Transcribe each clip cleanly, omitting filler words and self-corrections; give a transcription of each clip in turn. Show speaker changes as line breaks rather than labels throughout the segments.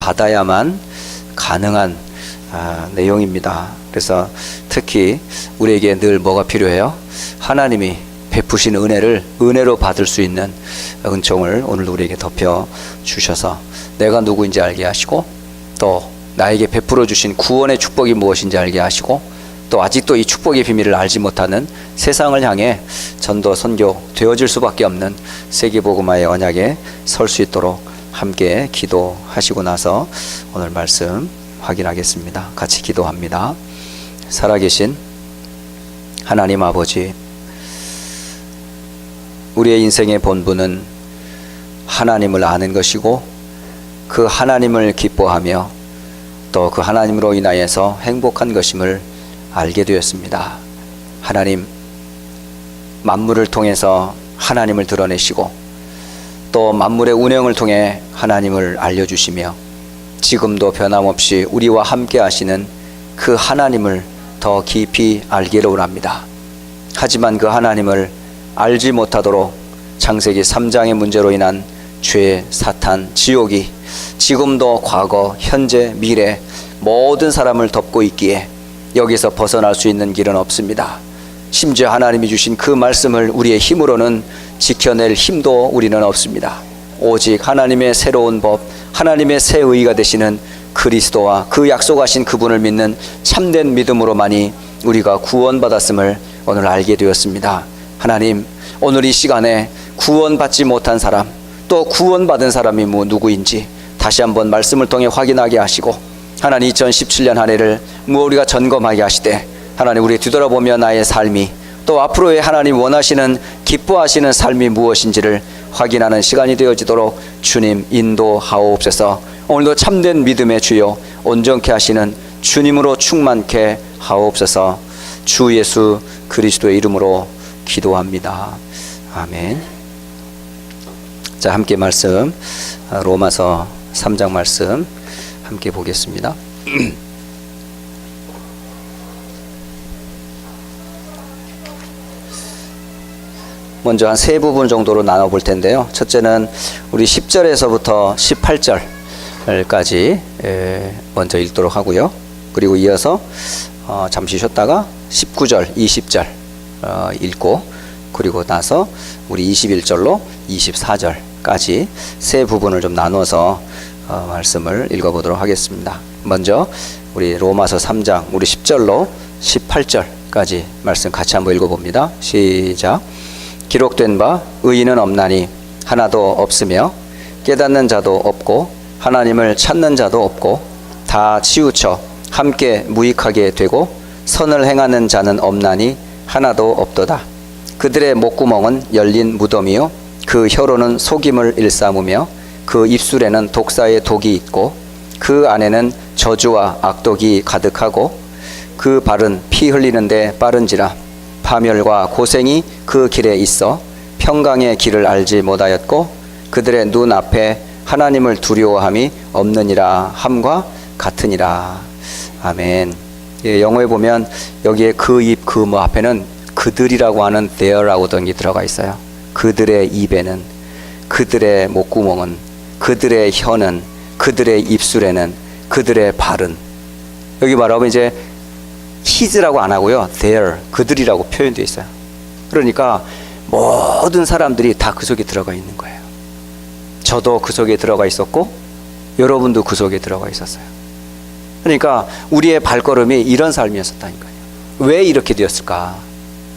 받아야만 가능한 내용입니다. 그래서 특히 우리에게 늘 뭐가 필요해요? 하나님이 베푸신 은혜를 은혜로 받을 수 있는 은총을 오늘도 우리에게 덮여 주셔서 내가 누구인지 알게 하시고, 또 나에게 베풀어 주신 구원의 축복이 무엇인지 알게 하시고, 또 아직도 이 축복의 비밀을 알지 못하는 세상을 향해 전도 선교 되어질 수밖에 없는 세계복음화의 언약에 설 수 있도록 함께 기도하시고 나서 오늘 말씀 확인하겠습니다. 같이 기도합니다. 살아계신 하나님 아버지, 우리의 인생의 본분은 하나님을 아는 것이고, 그 하나님을 기뻐하며 또 그 하나님으로 인하여서 행복한 것임을 알게 되었습니다. 하나님, 만물을 통해서 하나님을 드러내시고, 또 만물의 운행을 통해 하나님을 알려주시며, 지금도 변함없이 우리와 함께 하시는 그 하나님을 더 깊이 알기를 원합니다. 하지만 그 하나님을 알지 못하도록 창세기 3장의 문제로 인한 죄, 사탄, 지옥이 지금도 과거, 현재, 미래 모든 사람을 덮고 있기에 여기서 벗어날 수 있는 길은 없습니다. 심지어 하나님이 주신 그 말씀을 우리의 힘으로는 지켜낼 힘도 우리는 없습니다. 오직 하나님의 새로운 법, 하나님의 새 의가 되시는 그리스도와 그 약속하신 그분을 믿는 참된 믿음으로만이 우리가 구원받았음을 오늘 알게 되었습니다. 하나님, 오늘 이 시간에 구원받지 못한 사람, 또 구원받은 사람이 누구인지 다시 한번 말씀을 통해 확인하게 하시고, 하나님 2017년 한 해를 우리가 점검하게 하시되, 하나님 우리 뒤돌아보며 나의 삶이, 또 앞으로의 하나님 원하시는 기뻐하시는 삶이 무엇인지를 확인하는 시간이 되어지도록 주님 인도하옵소서. 오늘도 참된 믿음의 주요 온전케 하시는 주님으로 충만케 하옵소서. 주 예수 그리스도의 이름으로 기도합니다. 아멘. 자, 함께 말씀, 로마서 3장 말씀 함께 보겠습니다. 먼저 한 세 부분 정도로 나눠볼 텐데요. 첫째는 우리 10절에서부터 18절까지 먼저 읽도록 하고요. 그리고 이어서 잠시 쉬었다가 19절, 20절 읽고, 그리고 나서 우리 21절로 24절까지 세 부분을 좀 나눠서 말씀을 읽어보도록 하겠습니다. 먼저 우리 로마서 3장 우리 10절로 18절까지 말씀 같이 한번 읽어봅니다. 시작. 기록된 바 의인은 없나니 하나도 없으며 깨닫는 자도 없고 하나님을 찾는 자도 없고 다 치우쳐 함께 무익하게 되고 선을 행하는 자는 없나니 하나도 없도다. 그들의 목구멍은 열린 무덤이요 그 혀로는 속임을 일삼으며 그 입술에는 독사의 독이 있고 그 안에는 저주와 악독이 가득하고 그 발은 피 흘리는데 빠른지라 파멸과 고생이 그 길에 있어 평강의 길을 알지 못하였고 그들의 눈 앞에 하나님을 두려워함이 없느니라 함과 같으니라. 아멘. 예, 영어에 보면 여기에 그 입, 그 뭐 앞에는 그들이라고 하는 there라고 던게 들어가 있어요. 그들의 입에는, 그들의 목구멍은, 그들의 혀는, 그들의 입술에는, 그들의 발은. 여기 말하면 이제 his라고 안 하고요, their, 그들이라고 표현되어 있어요. 그러니까 모든 사람들이 다 그 속에 들어가 있는 거예요. 저도 그 속에 들어가 있었고 여러분도 그 속에 들어가 있었어요. 그러니까 우리의 발걸음이 이런 삶이었었다니까요. 왜 이렇게 되었을까?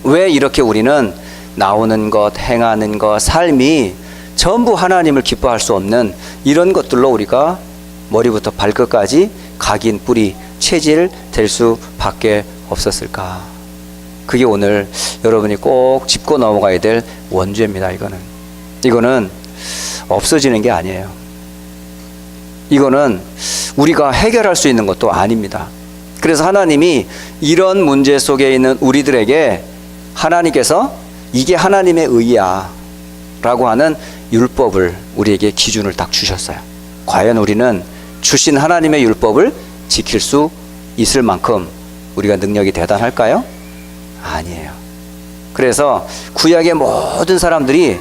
왜 이렇게 우리는 나오는 것, 행하는 것, 삶이 전부 하나님을 기뻐할 수 없는 이런 것들로 우리가 머리부터 발끝까지 각인, 뿌리, 체질 될 수밖에 없었을까? 그게 오늘 여러분이 꼭 짚고 넘어가야 될 원죄입니다. 이거는 없어지는 게 아니에요. 이거는 우리가 해결할 수 있는 것도 아닙니다. 그래서 하나님이 이런 문제 속에 있는 우리들에게 하나님께서 이게 하나님의 의야 라고 하는 율법을, 우리에게 기준을 딱 주셨어요. 과연 우리는 주신 하나님의 율법을 지킬 수 있을 만큼 우리가 능력이 대단할까요? 아니에요. 그래서 구약의 모든 사람들이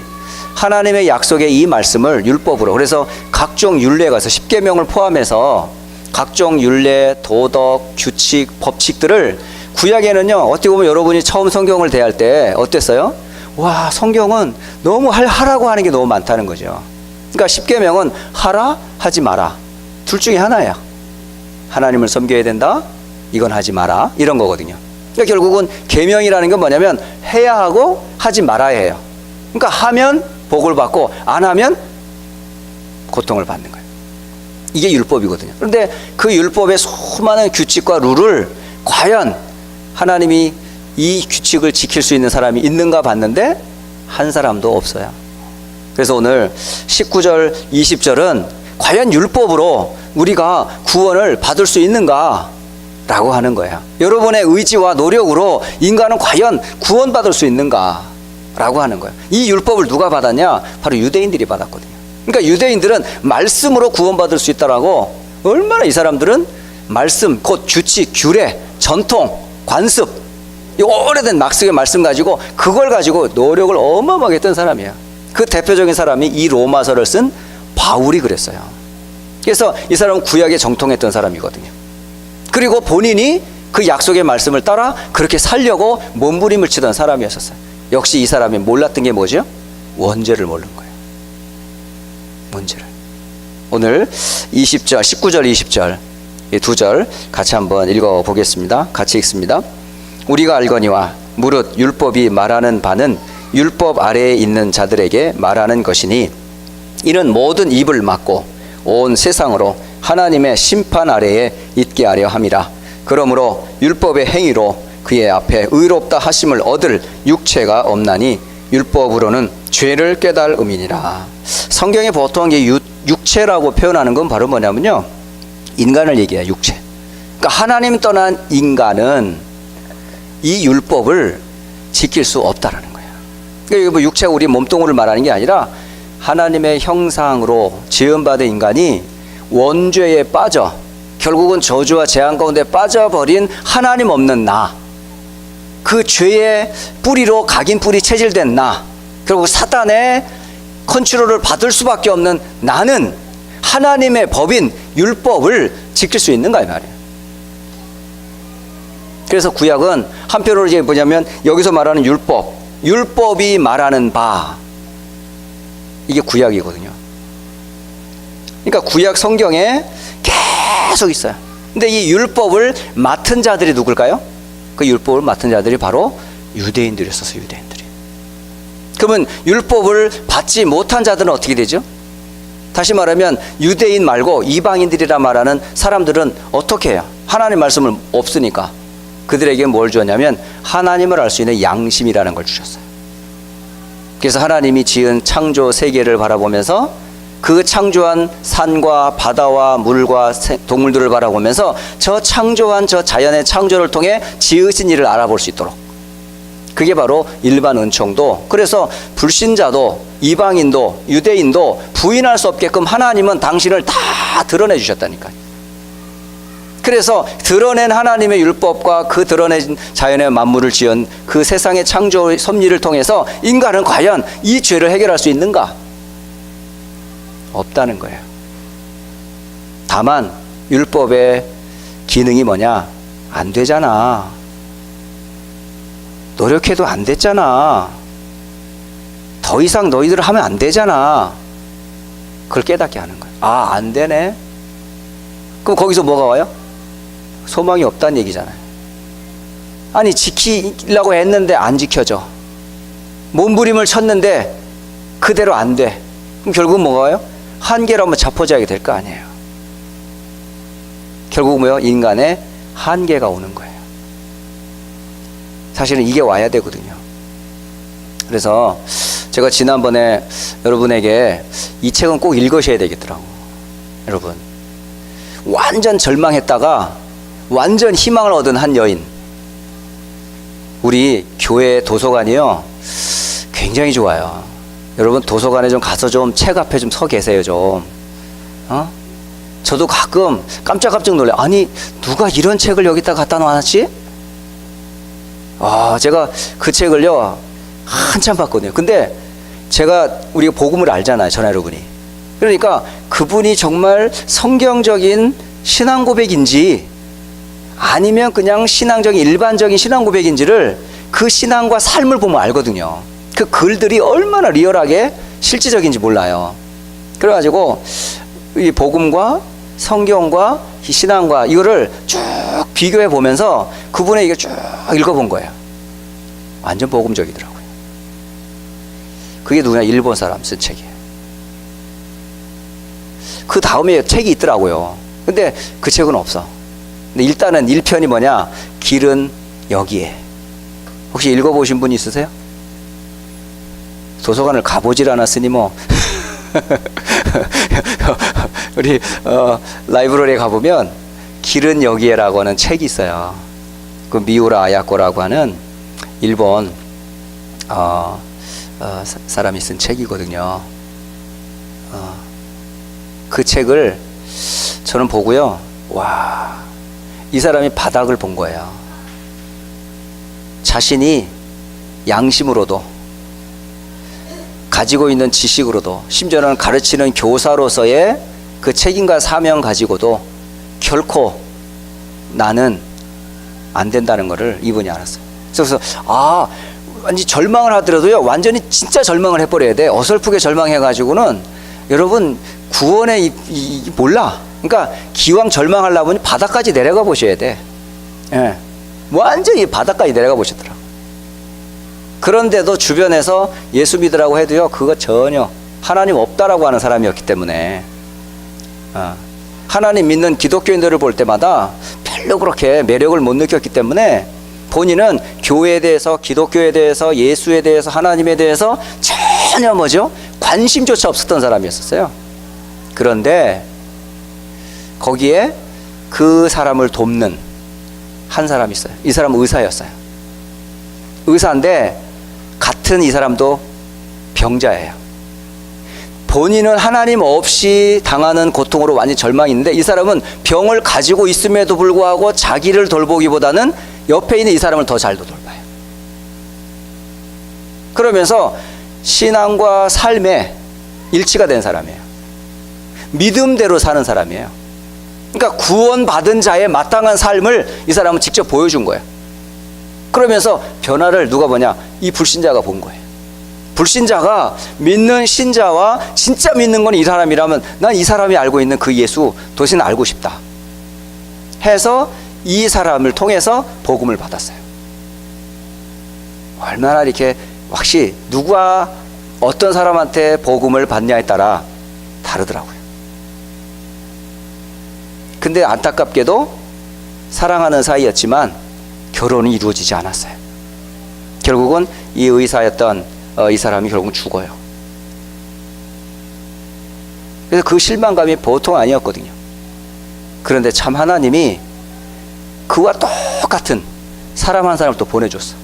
하나님의 약속의 이 말씀을 율법으로, 그래서 각종 율례에 가서 10계명을 포함해서 각종 율례, 도덕, 규칙, 법칙들을 구약에는요, 어떻게 보면 여러분이 처음 성경을 대할 때 어땠어요? 와, 성경은 너무 하라고 하는 게 너무 많다는 거죠. 그러니까 10계명은 하라, 하지 마라. 둘 중에 하나예요. 하나님을 섬겨야 된다, 이건 하지 마라, 이런 거거든요. 그러니까 결국은 계명이라는 건 뭐냐면 해야 하고 하지 말아야 해요. 그러니까 하면 복을 받고 안 하면 고통을 받는 거예요. 이게 율법이거든요. 그런데 그 율법의 수많은 규칙과 룰을 과연 하나님이 이 규칙을 지킬 수 있는 사람이 있는가 봤는데 한 사람도 없어요. 그래서 오늘 19절, 20절은 과연 율법으로 우리가 구원을 받을 수 있는가? 라고 하는 거예요. 여러분의 의지와 노력으로 인간은 과연 구원받을 수 있는가? 라고 하는 거예요. 이 율법을 누가 받았냐? 바로 유대인들이 받았거든요. 그러니까 유대인들은 말씀으로 구원받을 수 있다라고, 얼마나 이 사람들은 말씀, 곧 규칙, 규례, 전통, 관습, 이 오래된 막스의 말씀 가지고 그걸 가지고 노력을 어마어마하게 했던 사람이에요. 그 대표적인 사람이 이 로마서를 쓴 바울이 그랬어요. 그래서 이 사람은 구약에 정통했던 사람이거든요. 그리고 본인이 그 약속의 말씀을 따라 그렇게 살려고 몸부림을 치던 사람이었어요. 역시 이 사람이 몰랐던 게 뭐죠? 원죄를 모르는 거예요. 원죄를. 오늘 20절, 19절, 20절 이 두 절 같이 한번 읽어보겠습니다. 같이 읽습니다. 우리가 알거니와 무릇 율법이 말하는 바는 율법 아래에 있는 자들에게 말하는 것이니 이는 모든 입을 막고 온 세상으로 하나님의 심판 아래에 있게 하려 함이라. 그러므로 율법의 행위로 그의 앞에 의롭다 하심을 얻을 육체가 없나니 율법으로는 죄를 깨달음이니라. 성경에 보통 육체라고 표현하는 건 바로 뭐냐면요, 인간을 얘기해요. 육체. 그러니까 하나님 떠난 인간은 이 율법을 지킬 수 없다라는 거예요. 그러니까 뭐 육체가 우리 몸뚱이를 말하는 게 아니라 하나님의 형상으로 지음받은 인간이 원죄에 빠져 결국은 저주와 재앙 가운데 빠져버린 하나님 없는 나, 그 죄의 뿌리로 각인 뿌리 체질된 나, 결국 사단의 컨트롤을 받을 수밖에 없는 나는 하나님의 법인 율법을 지킬 수 있는가 이 말이에요. 그래서 구약은 한편으로 이제 뭐냐면 여기서 말하는 율법, 율법이 말하는 바, 이게 구약이거든요. 그러니까 구약 성경에 계속 있어요. 근데 이 율법을 맡은 자들이 누굴까요? 그 율법을 맡은 자들이 바로 유대인들이었어요. 유대인들이. 그러면 율법을 받지 못한 자들은 어떻게 되죠? 다시 말하면 유대인 말고 이방인들이라 말하는 사람들은 어떻게 해요? 하나님 말씀을 없으니까 그들에게 뭘 주었냐면 하나님을 알 수 있는 양심이라는 걸 주셨어요. 그래서 하나님이 지은 창조 세계를 바라보면서 그 창조한 산과 바다와 물과 동물들을 바라보면서 저 창조한 저 자연의 창조를 통해 지으신 일을 알아볼 수 있도록, 그게 바로 일반 은총도, 그래서 불신자도 이방인도 유대인도 부인할 수 없게끔 하나님은 당신을 다 드러내 주셨다니까요. 그래서 드러낸 하나님의 율법과 그 드러낸 자연의 만물을 지은 그 세상의 창조 섭리를 통해서 인간은 과연 이 죄를 해결할 수 있는가? 없다는 거예요. 다만 율법의 기능이 뭐냐? 안 되잖아. 노력해도 안 됐잖아. 더 이상 너희들 하면 안 되잖아. 그걸 깨닫게 하는 거예요. 아, 안 되네. 그럼 거기서 뭐가 와요? 소망이 없다는 얘기잖아요. 아니, 지키려고 했는데 안 지켜져. 몸부림을 쳤는데 그대로 안 돼. 그럼 결국은 뭐가 와요? 한계로 한번 자포자기가 될 거 아니에요. 결국 뭐예요? 인간의 한계가 오는 거예요. 사실은 이게 와야 되거든요. 그래서 제가 지난번에 여러분에게 이 책은 꼭 읽으셔야 되겠더라고. 여러분, 완전 절망했다가 완전 희망을 얻은 한 여인, 우리 교회 도서관이요 굉장히 좋아요. 여러분 도서관에 좀 가서 좀 책 앞에 좀 서 계세요. 좀 저도 가끔 깜짝깜짝 놀라요. 아니, 누가 이런 책을 여기다 갖다 놨지? 제가 그 책을요 한참 봤거든요. 근데 우리가 복음을 알잖아요, 전하 여러분이. 그러니까 그분이 정말 성경적인 신앙 고백인지 아니면 그냥 신앙적인 일반적인 신앙 고백인지를 그 신앙과 삶을 보면 알거든요. 그 글들이 얼마나 리얼하게 실질적인지 몰라요. 그래가지고 이 복음과 성경과 이 신앙과 이거를 쭉 비교해 보면서 그분의 이걸 쭉 읽어본 거예요. 완전 복음적이더라고요. 그게 누구냐? 일본 사람 쓴 책이에요. 그 다음에 책이 있더라고요. 근데 그 책은 없어. 근데 일단은 1편이 뭐냐? 길은 여기에. 혹시 읽어보신 분 있으세요? 도서관을 가보질 않았으니 뭐 우리 라이브러리에 가보면 길은 여기에라고 하는 책이 있어요. 그 미우라 아야코라고 하는 일본 사람이 쓴 책이거든요. 그 책을 저는 보고요, 와, 이 사람이 바닥을 본 거예요. 자신이 양심으로도 가지고 있는 지식으로도 심지어는 가르치는 교사로서의 그 책임과 사명 가지고도 결코 나는 안 된다는 것을 이분이 알았어요. 그래서 완전히 절망을 하더라도요, 완전히 진짜 절망을 해버려야 돼. 어설프게 절망해가지고는 여러분 구원의 몰라. 그러니까 기왕 절망하려면 바닥까지 내려가 보셔야 돼. 예. 완전히 바닥까지 내려가 보시더라고. 그런데도 주변에서 예수 믿으라고 해도요, 그거 전혀 하나님 없다라고 하는 사람이었기 때문에 하나님 믿는 기독교인들을 볼 때마다 별로 그렇게 매력을 못 느꼈기 때문에 본인은 교회에 대해서, 기독교에 대해서, 예수에 대해서, 하나님에 대해서 전혀 관심조차 없었던 사람이었어요. 그런데 거기에 그 사람을 돕는 한 사람이 있어요. 이 사람은 의사였어요. 의사인데 같은 이 사람도 병자예요. 본인은 하나님 없이 당하는 고통으로 완전히 절망이 있는데 이 사람은 병을 가지고 있음에도 불구하고 자기를 돌보기보다는 옆에 있는 이 사람을 더 잘 돌봐요. 그러면서 신앙과 삶에 일치가 된 사람이에요. 믿음대로 사는 사람이에요. 그러니까 구원받은 자의 마땅한 삶을 이 사람은 직접 보여준 거예요. 그러면서 변화를 누가 보냐? 이 불신자가 본 거예요. 불신자가 믿는 신자와 진짜 믿는 건 이 사람이라면 난 이 사람이 알고 있는 그 예수 도대체 알고 싶다 해서 이 사람을 통해서 복음을 받았어요. 얼마나 이렇게 확실히 누가 어떤 사람한테 복음을 받냐에 따라 다르더라고요. 근데 안타깝게도 사랑하는 사이였지만 결혼이 이루어지지 않았어요. 결국은 이 의사였던 이 사람이 결국은 죽어요. 그래서 그 실망감이 보통 아니었거든요. 그런데 참 하나님이 그와 똑같은 사람 한 사람을 또 보내줬어.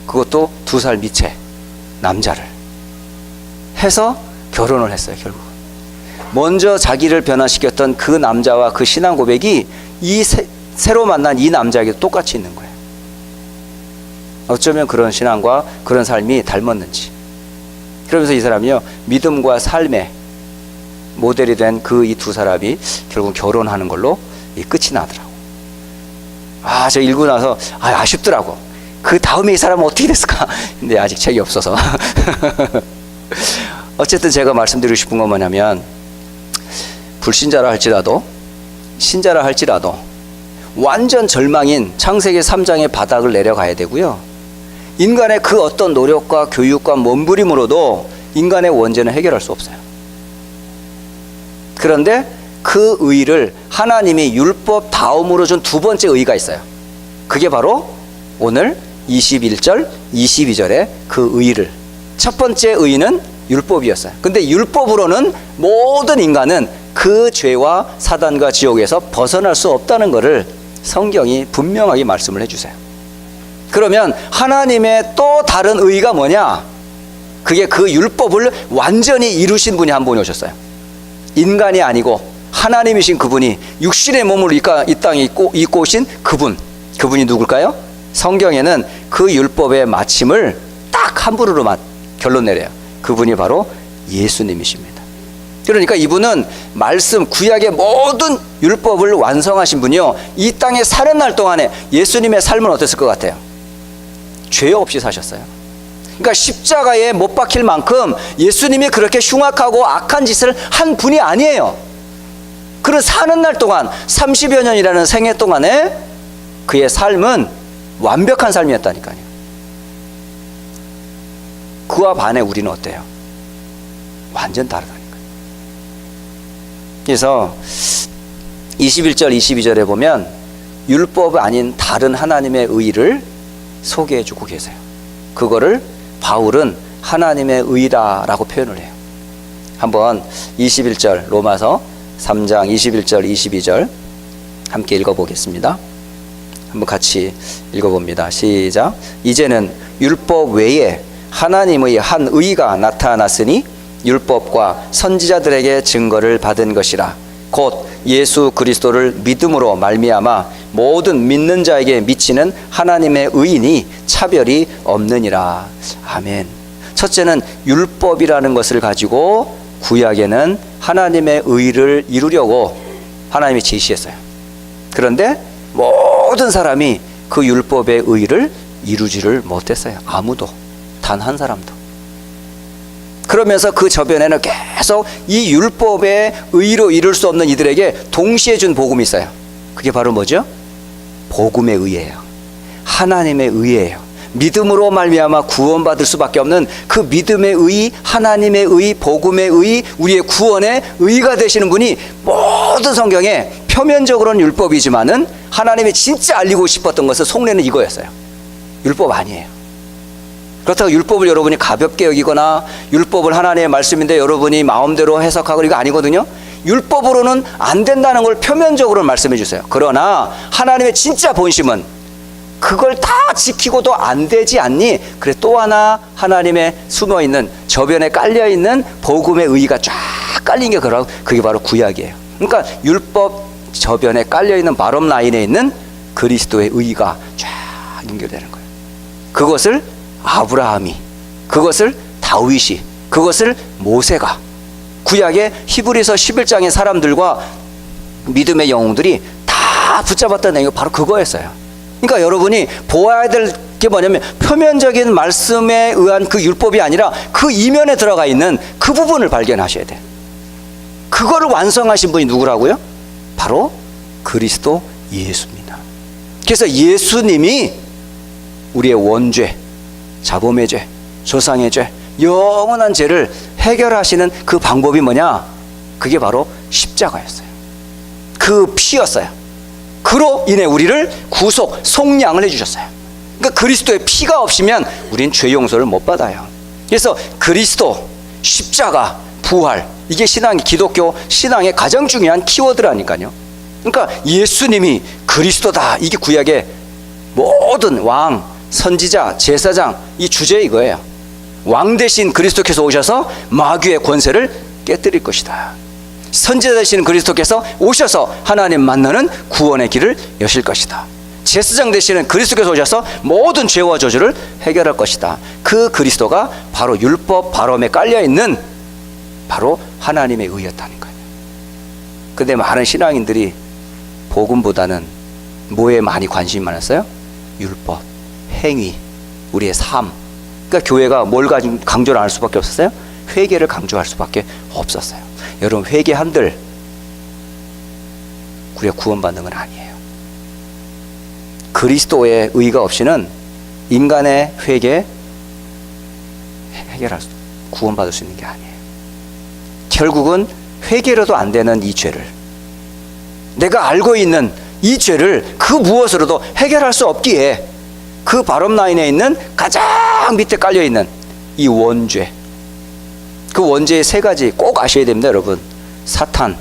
그것도 2살 밑에 남자를 해서 결혼을 했어요. 결국 먼저 자기를 변화시켰던 그 남자와 그 신앙 고백이 이 새로 만난 이 남자에게도 똑같이 있는 거예요. 어쩌면 그런 신앙과 그런 삶이 닮았는지. 그러면서 이 사람이요, 믿음과 삶의 모델이 된 그 이 2 사람이 결국 결혼하는 걸로 끝이 나더라고. 저 읽고 나서 아쉽더라고. 그 다음에 이 사람은 어떻게 됐을까? 근데 아직 책이 없어서. 어쨌든 제가 말씀드리고 싶은 건 뭐냐면, 불신자라 할지라도 신자라 할지라도 완전 절망인 창세기 3장의 바닥을 내려가야 되고요, 인간의 그 어떤 노력과 교육과 몸부림으로도 인간의 원죄는 해결할 수 없어요. 그런데 그 의를 하나님이 율법 다음으로 준 2번째 의가 있어요. 그게 바로 오늘 21절 22절의 그 의를, 첫 번째 의는 율법이었어요. 근데 율법으로는 모든 인간은 그 죄와 사단과 지옥에서 벗어날 수 없다는 것을 성경이 분명하게 말씀을 해주세요. 그러면 하나님의 또 다른 의가 뭐냐? 그게 그 율법을 완전히 이루신 분이 한 분이 오셨어요. 인간이 아니고 하나님이신 그분이 육신의 몸을 이 땅에 입고 오신 그분이 누굴까요? 성경에는 그 율법의 마침을 딱 한 분으로만 결론 내려요. 그분이 바로 예수님이십니다. 그러니까 이분은 말씀, 구약의 모든 율법을 완성하신 분이요, 이 땅에 사는 날 동안에 예수님의 삶은 어땠을 것 같아요? 죄 없이 사셨어요. 그러니까 십자가에 못 박힐 만큼 예수님이 그렇게 흉악하고 악한 짓을 한 분이 아니에요. 그런 사는 날 동안 30여 년이라는 생애 동안에 그의 삶은 완벽한 삶이었다니까요. 그와 반해 우리는 어때요? 완전 다르다니까요. 그래서 21절 22절에 보면 율법 아닌 다른 하나님의 의를 소개해 주고 계세요. 그거를 바울은 하나님의 의라라고 표현을 해요. 한번 21절 로마서 3장 21절 22절 함께 읽어보겠습니다. 한번 같이 읽어봅니다. 시작. 이제는 율법 외에 하나님의 한 의가 나타났으니 율법과 선지자들에게 증거를 받은 것이라. 곧 예수 그리스도를 믿음으로 말미암아 모든 믿는 자에게 미치는 하나님의 의인이 차별이 없느니라. 아멘. 첫째는 율법이라는 것을 가지고 구약에는 하나님의 의를 이루려고 하나님이 제시했어요. 그런데 모든 사람이 그 율법의 의를 이루지를 못했어요. 아무도, 단 한 사람도. 그러면서 그 저변에는 계속 이 율법의 의로 이룰 수 없는 이들에게 동시에 준 복음이 있어요. 그게 바로 뭐죠? 복음의 의예요. 하나님의 의예요. 믿음으로 말미암아 구원받을 수밖에 없는 그 믿음의 의, 하나님의 의, 복음의 의, 우리의 구원의 의가 되시는 분이 모든 성경에 표면적으로는 율법이지만은 하나님이 진짜 알리고 싶었던 것은 속내는 이거였어요. 율법 아니에요. 그렇다고 율법을 여러분이 가볍게 여기거나 율법을 하나님의 말씀인데 여러분이 마음대로 해석하고 이거 아니거든요. 율법으로는 안 된다는 걸 표면적으로 말씀해 주세요. 그러나 하나님의 진짜 본심은 그걸 다 지키고도 안 되지 않니? 그래 또 하나 하나님의 숨어있는 저변에 깔려있는 복음의 의가 쫙 깔린 게 그게 바로 구약이에요. 그러니까 율법 저변에 깔려있는 바럼 라인에 있는 그리스도의 의가 쫙 연결되는 거예요. 그것을 아브라함이, 그것을 다윗이, 그것을 모세가, 구약의 히브리서 11장의 사람들과 믿음의 영웅들이 다 붙잡았던 내용이 바로 그거였어요. 그러니까 여러분이 보아야 될 게 뭐냐면 표면적인 말씀에 의한 그 율법이 아니라 그 이면에 들어가 있는 그 부분을 발견하셔야 돼요. 그거를 완성하신 분이 누구라고요? 바로 그리스도 예수입니다. 그래서 예수님이 우리의 원죄, 자범의 죄, 조상의 죄, 영원한 죄를 해결하시는 그 방법이 뭐냐? 그게 바로 십자가였어요. 그 피였어요. 그로 인해 우리를 구속, 속량을 해주셨어요. 그러니까 그리스도의 피가 없으면 우린 죄 용서를 못 받아요. 그래서 그리스도, 십자가, 부활, 이게 기독교 신앙의 가장 중요한 키워드라니까요. 그러니까 예수님이 그리스도다, 이게 구약의 모든 왕, 선지자, 제사장 이 주제 이거예요. 왕 대신 그리스도께서 오셔서 마귀의 권세를 깨뜨릴 것이다. 선지자 되시는 그리스도께서 오셔서 하나님 만나는 구원의 길을 여실 것이다. 제사장 되시는 그리스도께서 오셔서 모든 죄와 저주를 해결할 것이다. 그 그리스도가 바로 율법 바럼에 깔려있는 바로 하나님의 의였다니까요. 근데 많은 신앙인들이 복음보다는 뭐에 많이 관심이 많았어요? 율법, 행위, 우리의 삶. 그러니까 교회가 뭘 강조를 할 수밖에 없었어요? 회개를 강조할 수밖에 없었어요. 여러분, 회개한들 우리가 구원받는 건 아니에요. 그리스도의 의가 없이는 인간의 구원받을 수 있는 게 아니에요. 결국은 회개로도 안 되는 이 죄를, 내가 알고 있는 이 죄를 그 무엇으로도 해결할 수 없기에 그 바럼 라인에 있는 가장 밑에 깔려있는 이 원죄, 그 원죄의 세 가지 꼭 아셔야 됩니다. 여러분, 사탄,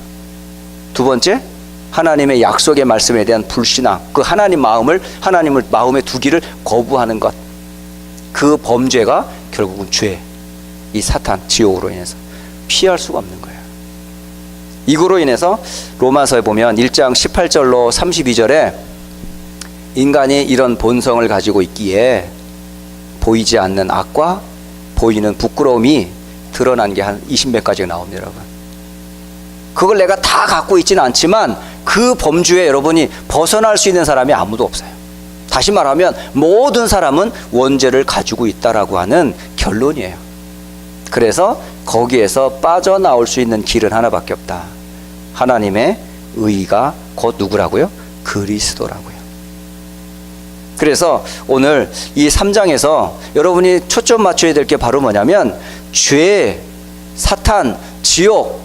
두 번째 하나님의 약속의 말씀에 대한 불신앙, 그 하나님을 마음에 두기를 거부하는 것, 그 범죄가 결국은 죄, 이 사탄, 지옥으로 인해서 피할 수가 없는 거예요. 이거로 인해서 로마서에 보면 1장 18절로 32절에 인간이 이런 본성을 가지고 있기에 보이지 않는 악과 보이는 부끄러움이 드러난 게 한 20몇 가지가 나옵니다, 여러분. 그걸 내가 다 갖고 있지는 않지만 그 범주에 여러분이 벗어날 수 있는 사람이 아무도 없어요. 다시 말하면 모든 사람은 원죄를 가지고 있다라고 하는 결론이에요. 그래서 거기에서 빠져나올 수 있는 길은 하나밖에 없다. 하나님의 의가 곧 누구라고요? 그리스도라고요. 그래서 오늘 이 3장에서 여러분이 초점 맞춰야 될 게 바로 뭐냐면 죄, 사탄, 지옥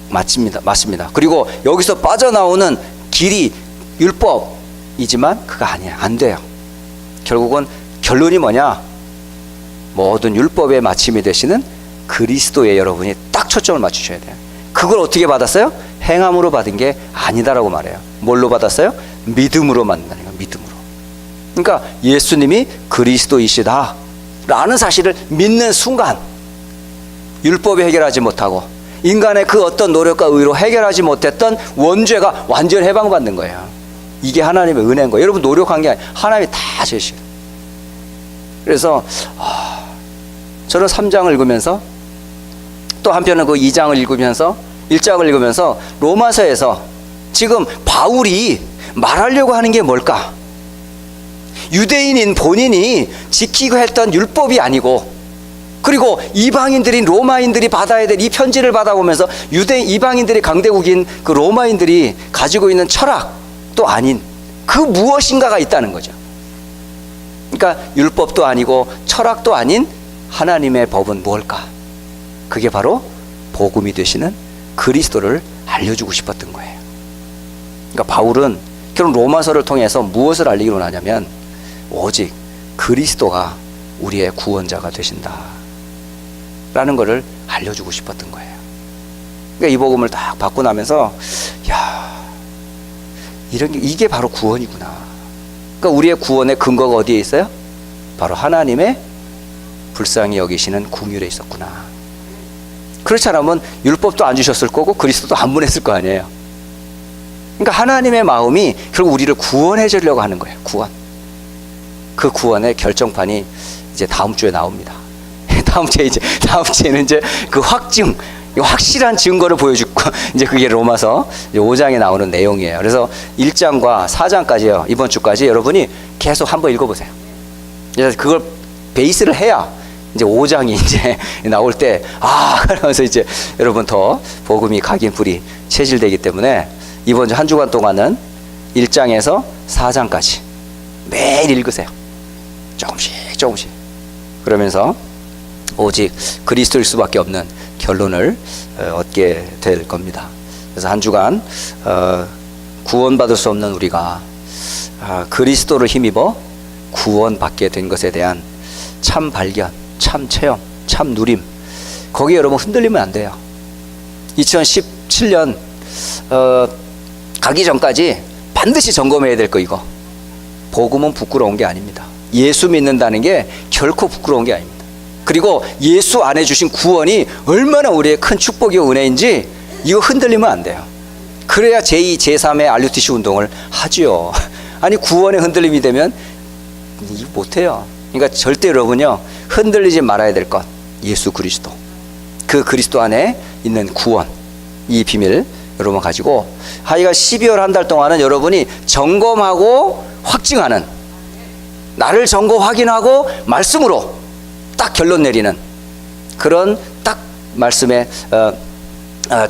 맞습니다. 그리고 여기서 빠져나오는 길이 율법이지만 그거 아니야. 안 돼요. 결국은 결론이 뭐냐? 모든 율법의 마침이 되시는 그리스도에 여러분이 딱 초점을 맞추셔야 돼요. 그걸 어떻게 받았어요? 행함으로 받은 게 아니다라고 말해요. 뭘로 받았어요? 믿음으로 만든다는 거예요. 믿음으로. 그러니까 예수님이 그리스도이시다 라는 사실을 믿는 순간 율법이 해결하지 못하고 인간의 그 어떤 노력과 의로 해결하지 못했던 원죄가 완전히 해방받는 거예요. 이게 하나님의 은혜인 거예요. 여러분 노력한 게 아니에요. 하나님이 다 제시해요. 그래서 저는 3장을 읽으면서 또 한편은 그 2장을 읽으면서 1장을 읽으면서 로마서에서 지금 바울이 말하려고 하는 게 뭘까? 유대인인 본인이 지키고 했던 율법이 아니고 그리고 이방인들인 로마인들이 받아야 될 이 편지를 받아오면서 이방인들이 강대국인 그 로마인들이 가지고 있는 철학도 아닌 그 무엇인가가 있다는 거죠. 그러니까 율법도 아니고 철학도 아닌 하나님의 법은 뭘까? 그게 바로 복음이 되시는 그리스도를 알려주고 싶었던 거예요. 그러니까 바울은 결국 로마서를 통해서 무엇을 알리기로 하냐면 오직 그리스도가 우리의 구원자가 되신다 라는 것을 알려주고 싶었던 거예요. 그러니까 이 복음을 딱 받고 나면서 이게 바로 구원이구나. 그러니까 우리의 구원의 근거가 어디에 있어요? 바로 하나님의 불쌍히 여기시는 긍휼에 있었구나. 그렇지 않으면 율법도 안 주셨을 거고 그리스도도 안 보냈을 거 아니에요. 그러니까 하나님의 마음이 결국 우리를 구원해 주려고 하는 거예요. 구원. 그 구원의 결정판이 이제 다음 주에 나옵니다. 다음 주에는 이제 그 확실한 증거를 보여주고 이제 그게 로마서 5장에 나오는 내용이에요. 그래서 1장과 4장까지요. 이번 주까지 여러분이 계속 한번 읽어보세요. 그래서 그걸 베이스를 해야 이제 5장이 이제 나올 때 그러면서 이제 여러분 더 복음이 각인 불이 체질되기 때문에 이번 주 한 주간 동안은 1장에서 4장까지 매일 읽으세요. 조금씩. 그러면서 오직 그리스도일 수밖에 없는 결론을 얻게 될 겁니다. 그래서 한 주간 구원받을 수 없는 우리가 그리스도를 힘입어 구원받게 된 것에 대한 참 발견, 참 체험, 참 누림, 거기에 여러분 흔들리면 안 돼요. 2017년 가기 전까지 반드시 점검해야 될 거 이거. 복음은 부끄러운 게 아닙니다. 예수 믿는다는 게 결코 부끄러운 게 아닙니다. 그리고 예수 안에 주신 구원이 얼마나 우리의 큰 축복이고 은혜인지 이거 흔들리면 안 돼요. 그래야 제2, 제3의 RUTC 운동을 하지요. 아니 구원에 흔들림이 되면 이거 못해요. 그러니까 절대 여러분요 흔들리지 말아야 될 것, 예수 그리스도, 그 그리스도 안에 있는 구원, 이 비밀 여러분 가지고 하여간 12월 한 달 동안은 여러분이 점검하고 확증하는, 나를 점검 확인하고 말씀으로 딱 결론 내리는 그런 딱 말씀에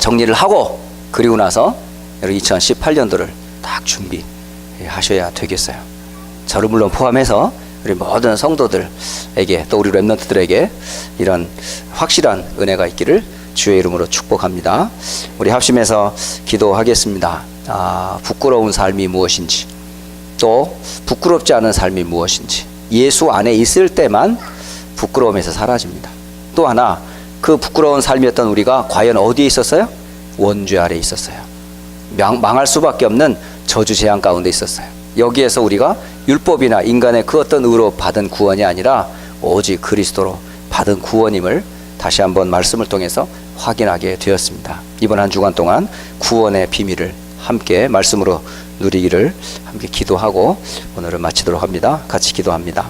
정리를 하고, 그리고 나서 2018년도를 딱 준비하셔야 되겠어요. 저를 물론 포함해서 우리 모든 성도들에게, 또 우리 렘넌트들에게 이런 확실한 은혜가 있기를 주의 이름으로 축복합니다. 우리 합심해서 기도하겠습니다. 부끄러운 삶이 무엇인지, 또 부끄럽지 않은 삶이 무엇인지, 예수 안에 있을 때만 부끄러움에서 사라집니다. 또 하나, 그 부끄러운 삶이었던 우리가 과연 어디에 있었어요? 원죄 아래 있었어요. 망할 수밖에 없는 저주 재앙 가운데 있었어요. 여기에서 우리가 율법이나 인간의 그 어떤 의로 받은 구원이 아니라 오직 그리스도로 받은 구원임을 다시 한번 말씀을 통해서 확인하게 되었습니다. 이번 한 주간 동안 구원의 비밀을 함께 말씀으로 누리기를 함께 기도하고 오늘은 마치도록 합니다. 같이 기도합니다.